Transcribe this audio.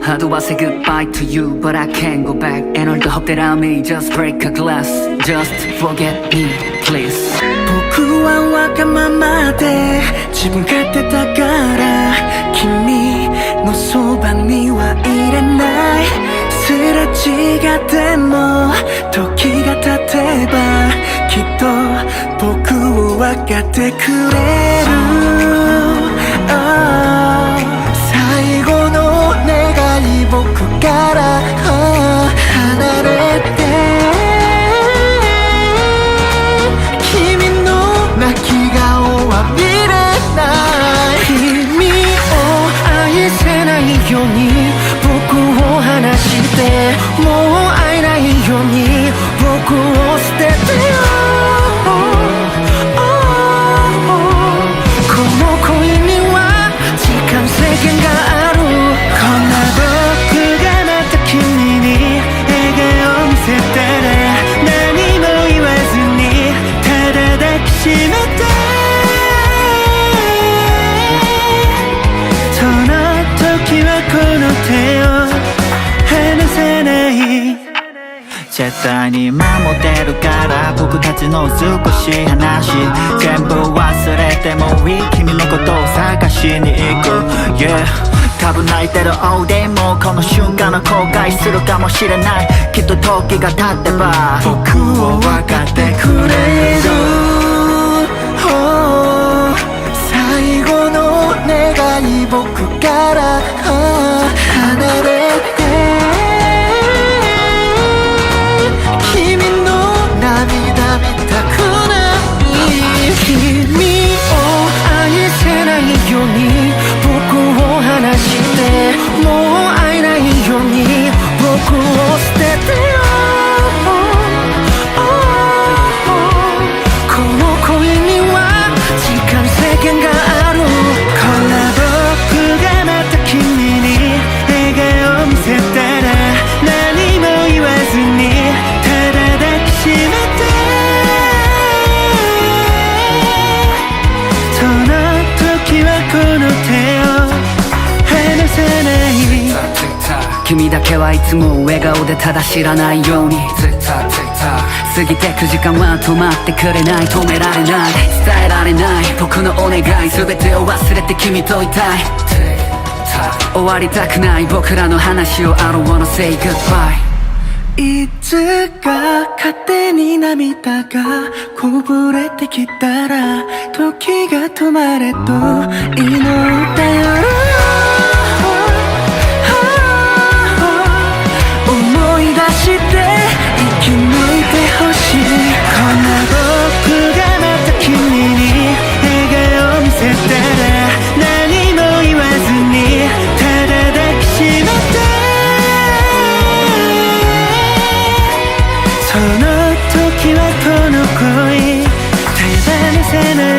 How do I say goodbye to you but I can't go back And all the hope that I may just break a glass Just forget me please 僕はわがままで自分勝手だから君のそばにはいれないすれ違っても時が経てばきっと僕を分かってくれる、最後の願い僕から離れて君の泣き顔は見れない君を愛せないように僕を離してもう会えないように僕を捨ててよこの恋には時間制限があるこんな僕がまた君に笑顔を見せたら何も言わずにただ抱きしめてその時はこの手を離さない絶対に守ってるから僕たちの少し話全部忘れてもいい君のことを探しに行く、yeah、多分泣いてるall dayもこの瞬間の後悔するかもしれないきっと時が経ってば僕を分かってくれる、最後の願い僕から離れて君の涙見たくない君を愛せないように僕を離してもう会えないように僕を捨ててよこの恋には時間制限があるこんな僕がまた君に笑顔を見せたら何も言わずにただ抱きしめてその時はこの手を離さない君だけはいつも笑顔でただ知らないように過ぎてく時間は止まってくれない止められない伝えられない僕のお願い全てを忘れて君といたい終わりたくない僕らの話を I don't wanna say goodbye いつか勝手に涙がこぼれてきたら時が止まれと祈ったよ思い出して生き抜いてほしいこんな僕がまた君に笑顔を見せたら何も言わずにただ抱きしめてその時はこの恋手放せない